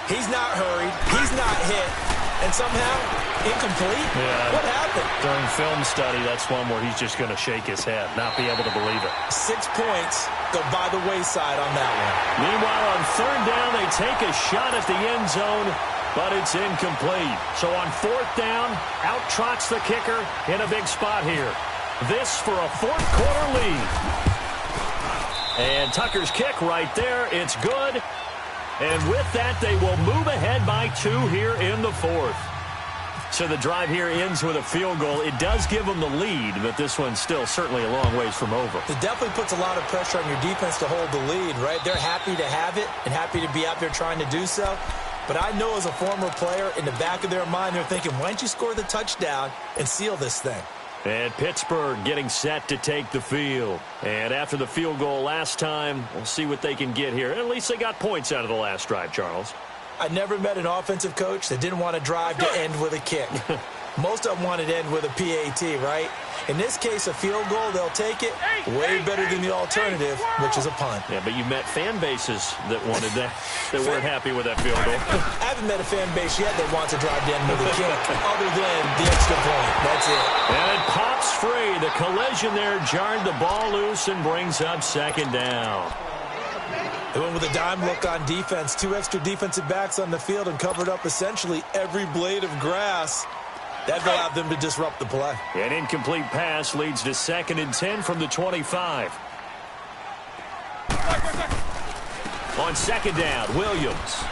He's not hurried. He's not hit. And somehow, incomplete? Yeah. What happened? During film study, that's one where he's just going to shake his head, not be able to believe it. 6 points go by the wayside on that one. Meanwhile, on third down, they take a shot at the end zone, but it's incomplete. So on 4th down, out trots the kicker in a big spot here. This for a 4th quarter lead. And Tucker's kick right there. It's good. And with that, they will move ahead by 2 here in the 4th. So the drive here ends with a field goal. It does give them the lead, but this one's still certainly a long ways from over. It definitely puts a lot of pressure on your defense to hold the lead, right? They're happy to have it and happy to be out there trying to do so. But I know as a former player, in the back of their mind, they're thinking, why don't you score the touchdown and seal this thing? And Pittsburgh getting set to take the field. And after the field goal last time, we'll see what they can get here. At least they got points out of the last drive, Charles. I never met an offensive coach that didn't want to drive to end with a kick. Most of them want it end with a PAT, right? In this case, a field goal, they'll take it. Way better than the alternative, which is a punt. Yeah, but you met fan bases that wanted that, that weren't happy with that field goal. I haven't met a fan base yet that wants to drive the end with a kick, other than the extra point. That's it. And it pops free. The collision there jarred the ball loose and brings up second down. They went with a dime look on defense. 2 extra defensive backs on the field and covered up essentially every blade of grass. That allowed them to disrupt the play. An incomplete pass leads to 2nd and 10 from the 25. On 2nd down, Williams.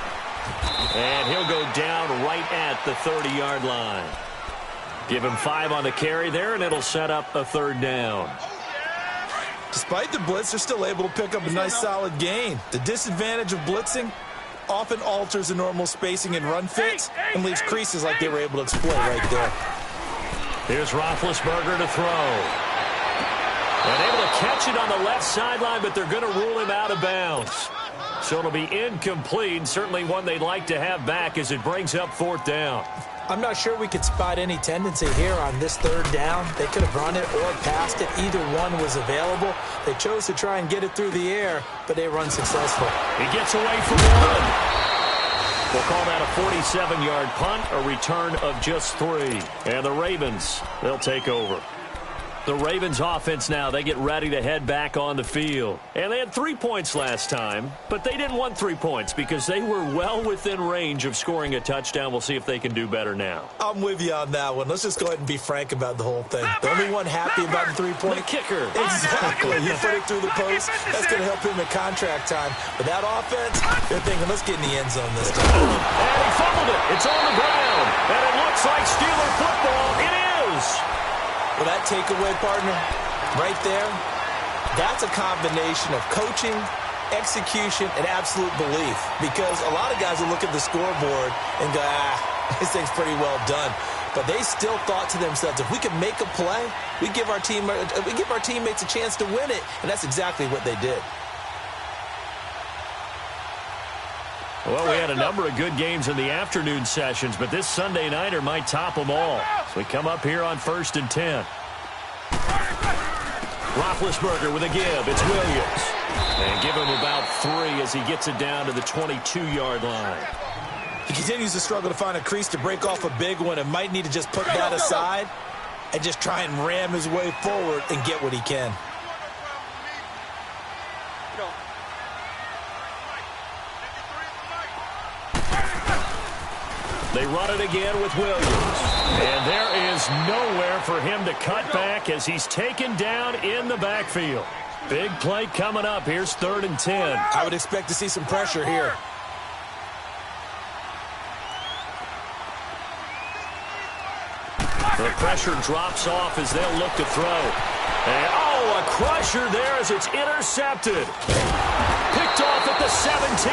And he'll go down right at the 30-yard line. Give him 5 on the carry there, and it'll set up a 3rd down. Despite the blitz, they're still able to pick up a nice solid gain. The disadvantage of blitzing often alters the normal spacing and run fits and leaves creases like they were able to exploit right there. Here's Roethlisberger to throw. And able to catch it on the left sideline, but they're going to rule him out of bounds. So it'll be incomplete, certainly one they'd like to have back as it brings up 4th down. I'm not sure we could spot any tendency here on this 3rd down. They could have run it or passed it. Either one was available. They chose to try and get it through the air, but they were unsuccessful. He gets away from one. We'll call that a 47-yard punt, a return of just 3. And the Ravens, they'll take over. The Ravens offense now, they get ready to head back on the field. And they had 3 points last time, but they didn't want 3 points because they were well within range of scoring a touchdown. We'll see if they can do better now. I'm with you on that one. Let's just go ahead and be frank about the whole thing. The only one happy about the 3-point The kicker. Exactly. You put it through the post. That's going to help him in contract time. But that offense, they're thinking, let's get in the end zone this time. And he fumbled it. It's on the ground. And it looks like Steeler football. It is. Well, that takeaway, partner, right there, that's a combination of coaching, execution, and absolute belief. Because a lot of guys will look at the scoreboard and go, this thing's pretty well done. But they still thought to themselves, if we can make a play, we give our teammates a chance to win it. And that's exactly what they did. Well, we had a number of good games in the afternoon sessions, but this Sunday nighter might top them all. So we come up here on 1st and 10. Roethlisberger with a give. It's Williams. And give him about 3 as he gets it down to the 22-yard line. He continues to struggle to find a crease to break off a big one and might need to just put that aside and just try and ram his way forward and get what he can. They run it again with Williams. And there is nowhere for him to cut back as he's taken down in the backfield. Big play coming up. Here's 3rd and 10. I would expect to see some pressure here. The pressure drops off as they'll look to throw. And, oh, a crusher there as it's intercepted. Picked off at the 17.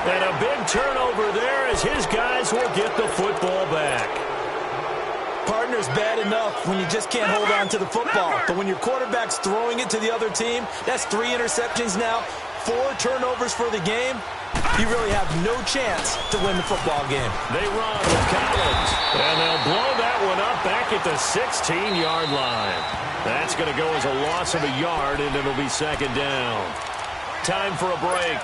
And a big turnover there as his guys will get the football back. Partner's bad enough when you just can't hold on to the football. But when your quarterback's throwing it to the other team, that's 3 interceptions now, 4 turnovers for the game. You really have no chance to win the football game. They run with Collins. And they'll blow that one up back at the 16-yard line. That's going to go as a loss of a yard, and it'll be 2nd down. Time for a break.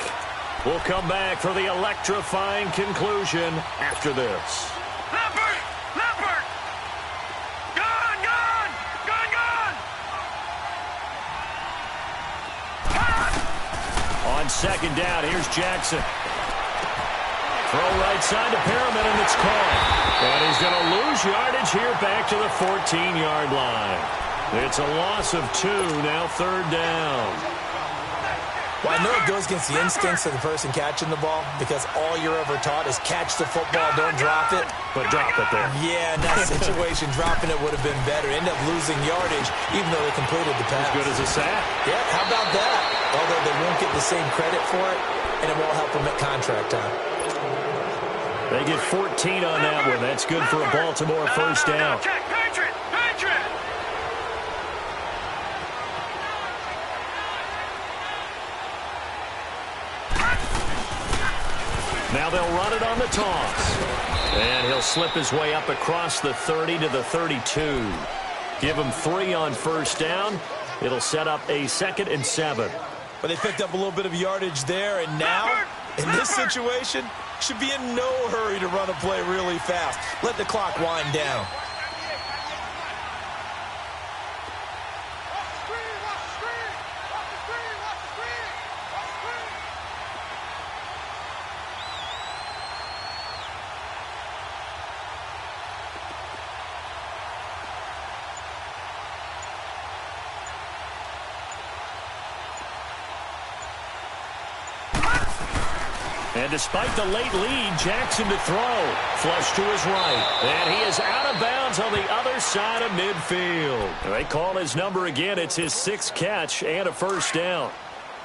We'll come back for the electrifying conclusion after this. Leopard! Leopard! Gone! Gone! Gone! Gone! On 2nd down, here's Jackson. Throw right side to Perriman, and it's caught. And he's going to lose yardage here back to the 14-yard line. It's a loss of 2, now 3rd down. Well, I know it goes against the instincts of the person catching the ball because all you're ever taught is catch the football, don't drop it. But drop it there. Yeah, in that situation, dropping it would have been better. End up losing yardage, even though they completed the pass. As good as a sack. Yeah, how about that? Although they won't get the same credit for it, and it won't help them at contract time. They get 14 on that one. That's good for a Baltimore first down. Check, Patriot! Patriot! Now they'll run it on the toss. And he'll slip his way up across the 30 to the 32. Give him 3 on first down. It'll set up a 2nd and 7. But they picked up a little bit of yardage there, and now, in this situation, should be in no hurry to run a play really fast. Let the clock wind down. And despite the late lead, Jackson to throw. Flush to his right. And he is out of bounds on the other side of midfield. They call his number again. It's his 6th catch and a first down.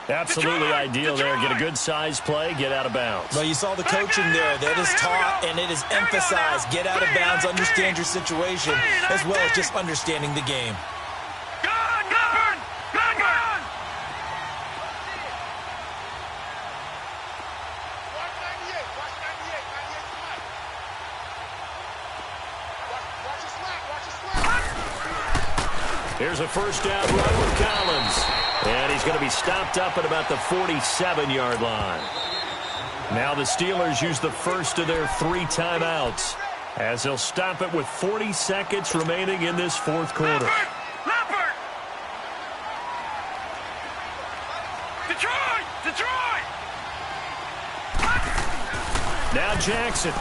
Absolutely ideal there. Get a good-sized play, get out of bounds. Well, you saw the coaching there. That is taught and it is emphasized. Get out of bounds, understand your situation, as well as just understanding the game. Here's a first down run with Collins. And he's going to be stopped up at about the 47-yard line. Now the Steelers use the first of their 3 timeouts as they'll stop it with 40 seconds remaining in this 4th quarter. Detroit! Now Jackson.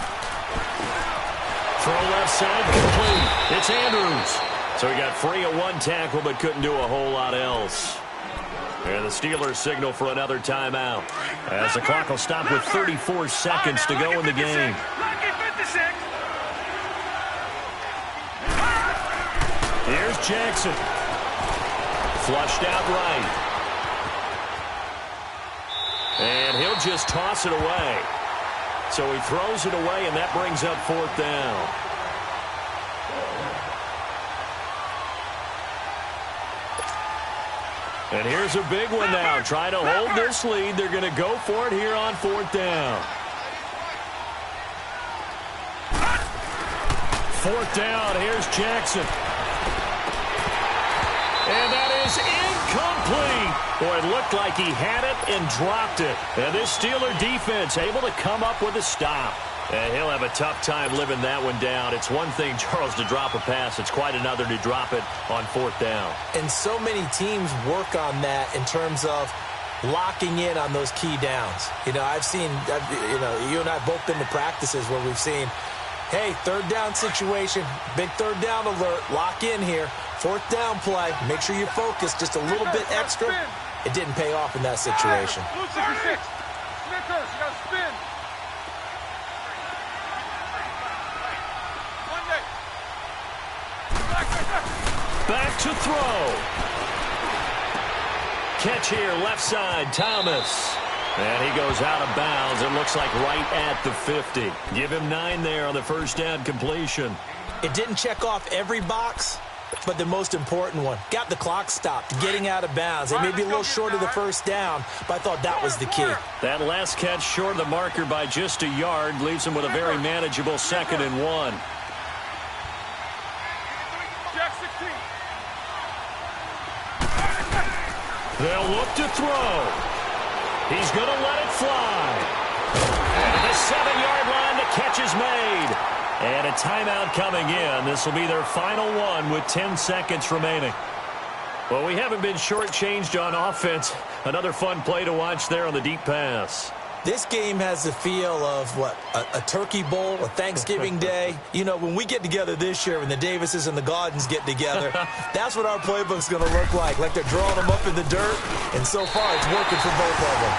Throw left side complete. It's Andrews. So he got free of 1 tackle but couldn't do a whole lot else. And the Steelers signal for another timeout as the clock will stop with 34 seconds to go in the game. Here's Jackson. Flushed out right. And he'll just toss it away. So he throws it away, and that brings up 4th down. And here's a big one now. Trying to hold this lead. They're going to go for it here on 4th down. 4th down. Here's Jackson. And that is incomplete. Boy, it looked like he had it and dropped it. And this Steeler defense able to come up with a stop. And he'll have a tough time living that one down. It's one thing, Charles, to drop a pass. It's quite another to drop it on 4th down. And so many teams work on that in terms of locking in on those key downs. You know, you and I have both been to practices where we've seen, hey, 3rd down situation, big 3rd down alert, lock in here. 4th down play, make sure you focus just a little bit extra. It didn't pay off in that situation. Snickers, you got to spin. Back to throw. Catch here, left side, Thomas. And he goes out of bounds. It looks like right at the 50. Give him 9 there on the first down completion. It didn't check off every box, but the most important one. Got the clock stopped, getting out of bounds. It may be a little short of the first down, but I thought that was the key. That last catch short of the marker by just a yard leaves him with a very manageable 2nd and 1. They'll look to throw. He's going to let it fly. And the 7-yard line, the catch is made. And a timeout coming in. This will be their final one with 10 seconds remaining. Well, we haven't been shortchanged on offense. Another fun play to watch there on the deep pass. This game has the feel of, what, a turkey bowl, a Thanksgiving day. You know, when we get together this year, when the Davises and the Gaudens get together, that's what our playbook's going to look like they're drawing them up in the dirt, and so far it's working for both of them.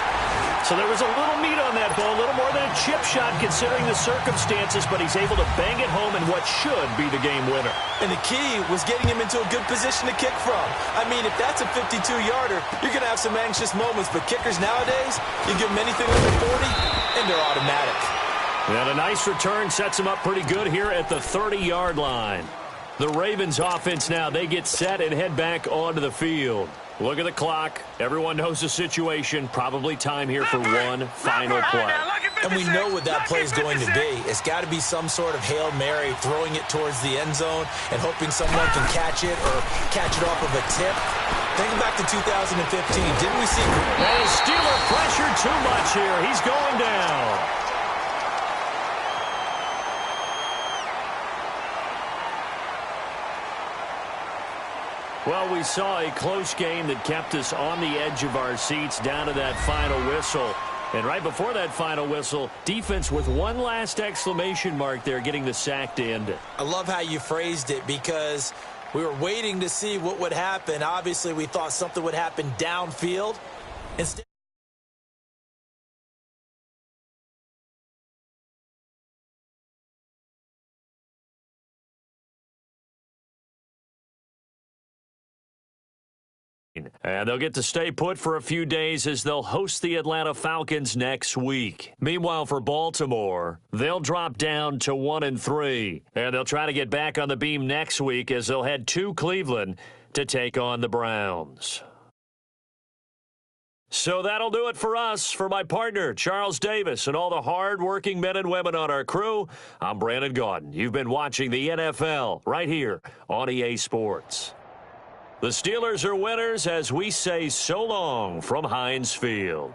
So there was a little meat on that ball, a little more than a chip shot considering the circumstances, but he's able to bang it home in what should be the game winner. And the key was getting him into a good position to kick from. I mean, if that's a 52-yarder, you're going to have some anxious moments, but kickers nowadays, you give them anything under 40, and they're automatic. And a nice return sets him up pretty good here at the 30-yard line. The Ravens offense now, they get set and head back onto the field. Look at the clock. Everyone knows the situation. Probably time here for one final play. And we know what that play is going to be. It's got to be some sort of Hail Mary, throwing it towards the end zone and hoping someone can catch it or catch it off of a tip. Think back to 2015. Didn't we see? And Steeler pressure too much here. He's going down. Well, we saw a close game that kept us on the edge of our seats down to that final whistle. And right before that final whistle, defense with one last exclamation mark there, getting the sack to end it. I love how you phrased it, because we were waiting to see what would happen. Obviously, we thought something would happen downfield. Instead, and they'll get to stay put for a few days as they'll host the Atlanta Falcons next week. Meanwhile, for Baltimore, they'll drop down to 1-3, and they'll try to get back on the beam next week as they'll head to Cleveland to take on the Browns. So that'll do it for us. For my partner, Charles Davis, and all the hard-working men and women on our crew, I'm Brandon Gaudin. You've been watching the NFL right here on EA Sports. The Steelers are winners as we say so long from Heinz Field.